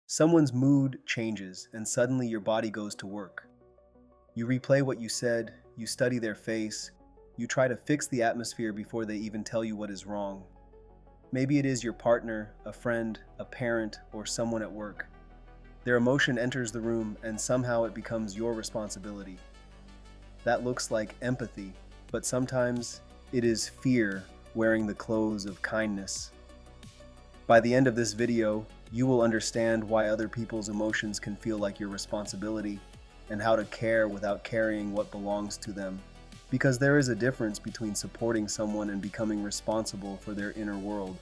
Someone's mood changes and suddenly your body goes to work. You replay what you said, you study their face, you try to fix the atmosphere before they even tell you what is wrong. Maybe it is your partner, a friend, a parent, or someone at work. Their emotion enters the room and somehow it becomes your responsibility. That looks like empathy, but sometimes it is fear wearing the clothes of kindness. By the end of this video, you will understand why other people's emotions can feel like your responsibility and how to care without carrying what belongs to them. Because there is a difference between supporting someone and becoming responsible for their inner world.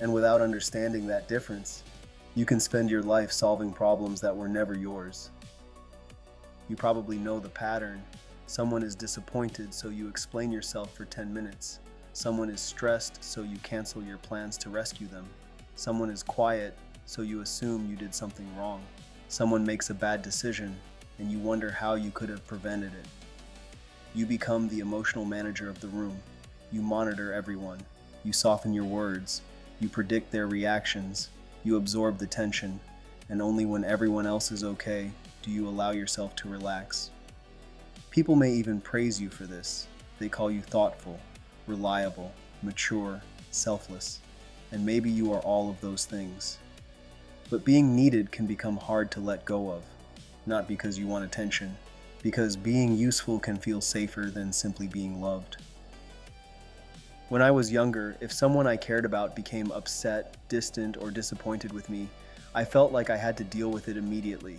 And without understanding that difference, you can spend your life solving problems that were never yours. You probably know the pattern. Someone is disappointed, so you explain yourself for 10 minutes. Someone is stressed, so you cancel your plans to rescue them. Someone is quiet, so you assume you did something wrong. Someone makes a bad decision, and you wonder how you could have prevented it. You become the emotional manager of the room. You monitor everyone. You soften your words. You predict their reactions. You absorb the tension, and only when everyone else is okay do you allow yourself to relax. People may even praise you for this. They call you thoughtful, reliable, mature, selfless, and maybe you are all of those things. But being needed can become hard to let go of, not because you want attention, because being useful can feel safer than simply being loved. When I was younger, if someone I cared about became upset, distant, or disappointed with me, I felt like I had to deal with it immediately.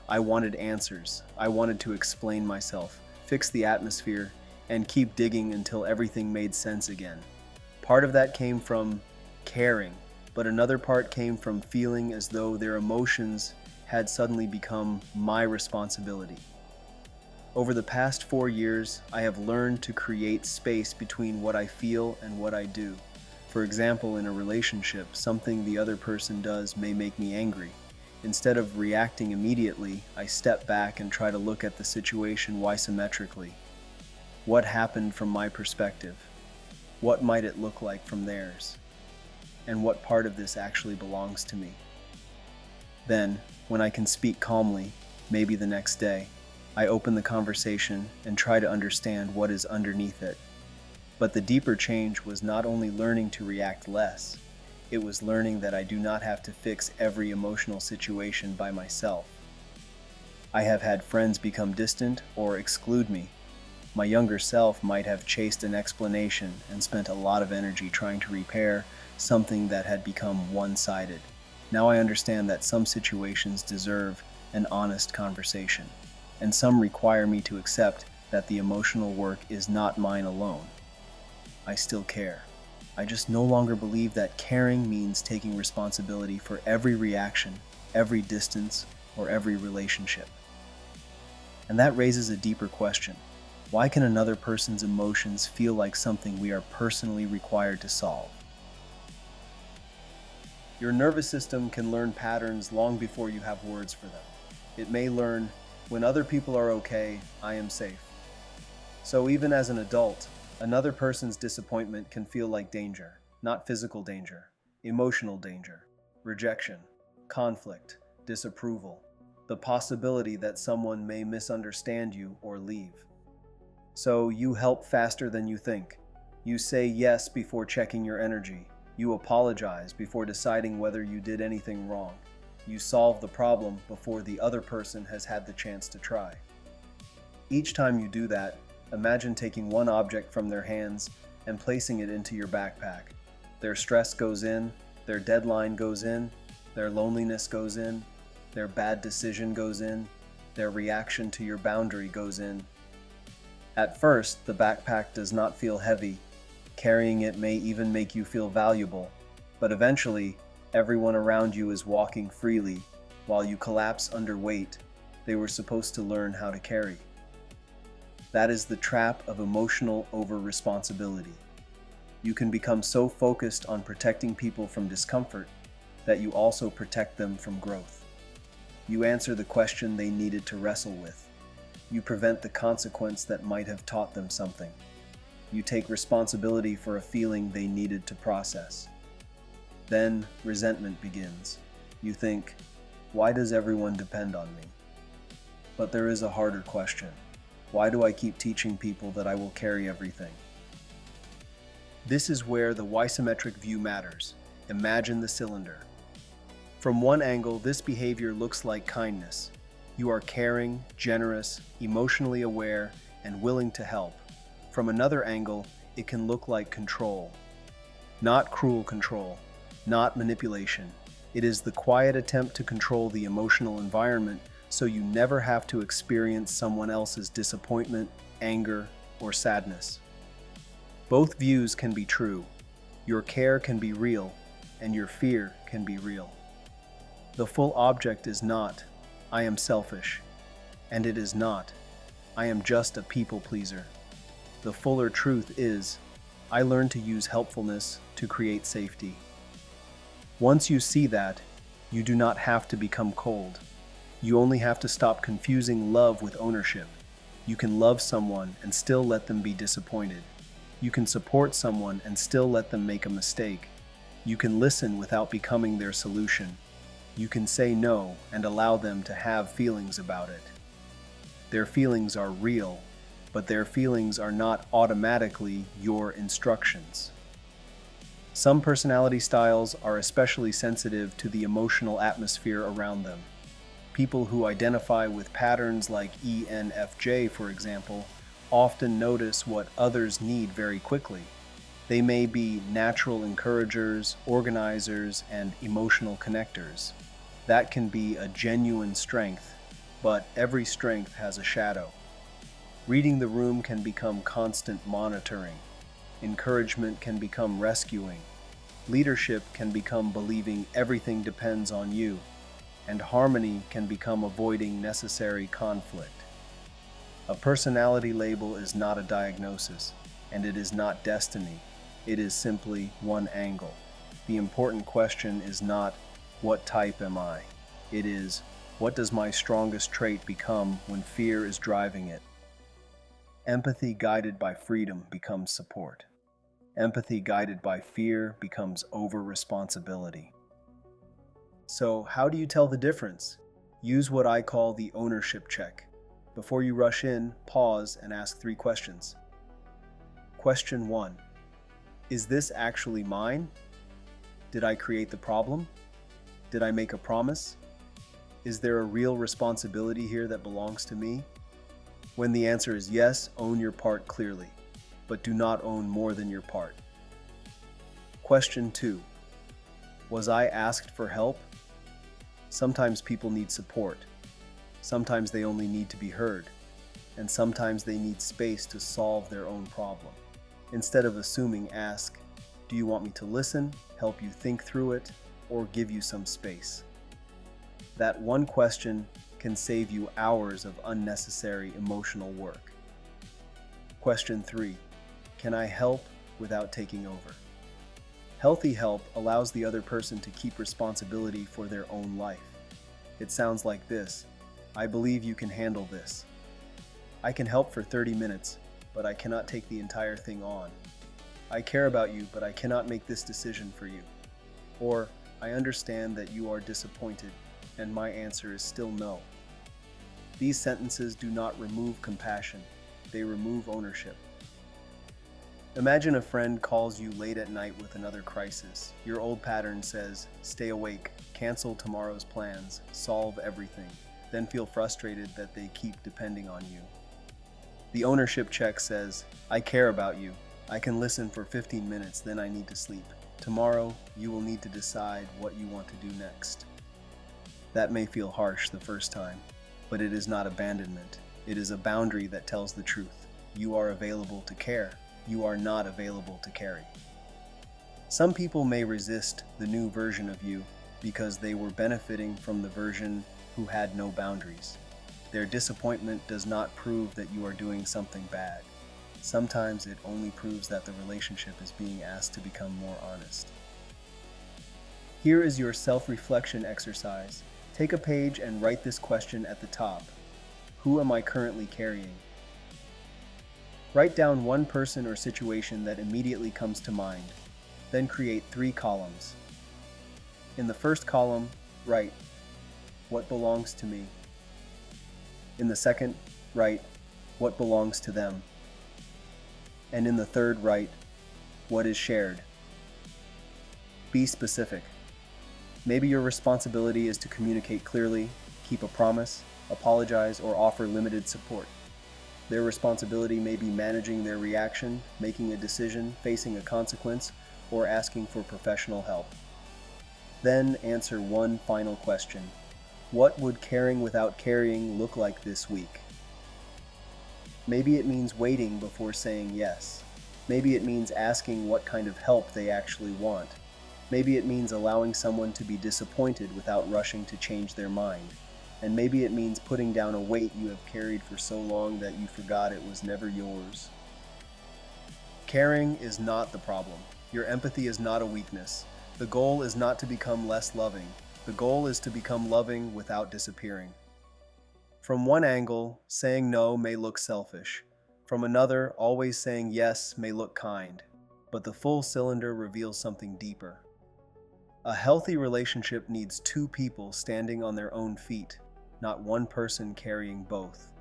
I wanted answers. I wanted to explain myself, fix the atmosphere, and keep digging until everything made sense again. Part of that came from caring, but another part came from feeling as though their emotions had suddenly become my responsibility. Over the past 4 years, I have learned to create space between what I feel and what I do. For example, in a relationship, something the other person does may make me angry. Instead of reacting immediately, I step back and try to look at the situation wysometrically. What happened from my perspective? What might it look like from theirs? And what part of this actually belongs to me? Then, when I can speak calmly, maybe the next day, I open the conversation and try to understand what is underneath it. But the deeper change was not only learning to react less, it was learning that I do not have to fix every emotional situation by myself. I have had friends become distant or exclude me. My younger self might have chased an explanation and spent a lot of energy trying to repair something that had become one-sided. Now I understand that some situations deserve an honest conversation, and some require me to accept that the emotional work is not mine alone. I still care. I just no longer believe that caring means taking responsibility for every reaction, every distance, or every relationship. And that raises a deeper question. Why can another person's emotions feel like something we are personally required to solve? Your nervous system can learn patterns long before you have words for them. It may learn, when other people are okay, I am safe. So even as an adult, another person's disappointment can feel like danger, not physical danger, emotional danger, rejection, conflict, disapproval, the possibility that someone may misunderstand you or leave. So you help faster than you think. You say yes before checking your energy. You apologize before deciding whether you did anything wrong. You solve the problem before the other person has had the chance to try. Each time you do that, imagine taking one object from their hands and placing it into your backpack. Their stress goes in, their deadline goes in, their loneliness goes in, their bad decision goes in, their reaction to your boundary goes in. At first, the backpack does not feel heavy. Carrying it may even make you feel valuable, but eventually, everyone around you is walking freely, while you collapse under weight they were supposed to learn how to carry. That is the trap of emotional over-responsibility. You can become so focused on protecting people from discomfort that you also protect them from growth. You answer the question they needed to wrestle with. You prevent the consequence that might have taught them something. You take responsibility for a feeling they needed to process. Then resentment begins. You think, Why does everyone depend on me? But there is a harder question. Why do I keep teaching people that I will carry everything? This is where the Wysometric view matters. Imagine the cylinder. From one angle, this behavior looks like kindness. You are caring, generous, emotionally aware, and willing to help. From another angle, it can look like control. Not cruel control, not manipulation. It is the quiet attempt to control the emotional environment so you never have to experience someone else's disappointment, anger, or sadness. Both views can be true. Your care can be real, and your fear can be real. The full object is not, I am selfish, and it is not, I am just a people pleaser. The fuller truth is, I learned to use helpfulness to create safety. Once you see that, you do not have to become cold. You only have to stop confusing love with ownership. You can love someone and still let them be disappointed. You can support someone and still let them make a mistake. You can listen without becoming their solution. You can say no and allow them to have feelings about it. Their feelings are real, but their feelings are not automatically your instructions. Some personality styles are especially sensitive to the emotional atmosphere around them. People who identify with patterns like ENFJ, for example, often notice what others need very quickly. They may be natural encouragers, organizers, and emotional connectors. That can be a genuine strength, but every strength has a shadow. Reading the room can become constant monitoring. Encouragement can become rescuing. Leadership can become believing everything depends on you. And harmony can become avoiding necessary conflict. A personality label is not a diagnosis, and it is not destiny. It is simply one angle. The important question is not, what type am I? It is, what does my strongest trait become when fear is driving it? Empathy guided by freedom becomes support. Empathy guided by fear becomes over-responsibility. So, how do you tell the difference? Use what I call the ownership check. Before you rush in, pause and ask 3 questions. Question 1. Is this actually mine? Did I create the problem? Did I make a promise? Is there a real responsibility here that belongs to me? When the answer is yes, own your part clearly, but do not own more than your part. Question 2. Was I asked for help? Sometimes people need support. Sometimes they only need to be heard. And sometimes they need space to solve their own problem. Instead of assuming, ask, do you want me to listen, help you think through it, or give you some space? That one question can save you hours of unnecessary emotional work. Question 3. Can I help without taking over? Healthy help allows the other person to keep responsibility for their own life. It sounds like this. I believe you can handle this. I can help for 30 minutes, but I cannot take the entire thing on. I care about you, but I cannot make this decision for you. Or, I understand that you are disappointed, and my answer is still no. These sentences do not remove compassion. They remove ownership. Imagine a friend calls you late at night with another crisis. Your old pattern says, stay awake, cancel tomorrow's plans, solve everything, then feel frustrated that they keep depending on you. The ownership check says, I care about you. I can listen for 15 minutes, then I need to sleep. Tomorrow, you will need to decide what you want to do next. That may feel harsh the first time, but it is not abandonment. It is a boundary that tells the truth. You are available to care. You are not available to carry. Some people may resist the new version of you because they were benefiting from the version who had no boundaries. Their disappointment does not prove that you are doing something bad. Sometimes it only proves that the relationship is being asked to become more honest. Here is your self-reflection exercise. Take a page and write this question at the top. Who am I currently carrying? Write down one person or situation that immediately comes to mind. Then create 3 columns. In the first column, write, what belongs to me. In the second, write, what belongs to them. And in the third, write, what is shared. Be specific. Maybe your responsibility is to communicate clearly, keep a promise, apologize, or offer limited support. Their responsibility may be managing their reaction, making a decision, facing a consequence, or asking for professional help. Then answer one final question. What would caring without carrying look like this week? Maybe it means waiting before saying yes. Maybe it means asking what kind of help they actually want. Maybe it means allowing someone to be disappointed without rushing to change their mind. And maybe it means putting down a weight you have carried for so long that you forgot it was never yours. Caring is not the problem. Your empathy is not a weakness. The goal is not to become less loving. The goal is to become loving without disappearing. From one angle, saying no may look selfish. From another, always saying yes may look kind. But the full cylinder reveals something deeper. A healthy relationship needs two people standing on their own feet, not one person carrying both.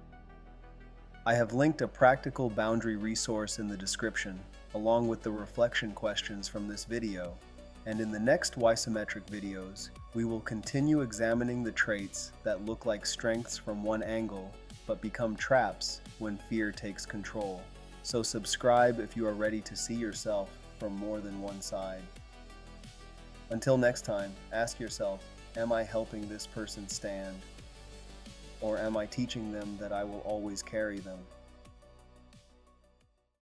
I have linked a practical boundary resource in the description, along with the reflection questions from this video, and in the next Wysometric videos, we will continue examining the traits that look like strengths from one angle, but become traps when fear takes control. So subscribe if you are ready to see yourself from more than one side. Until next time, ask yourself, am I helping this person stand? Or am I teaching them that I will always carry them?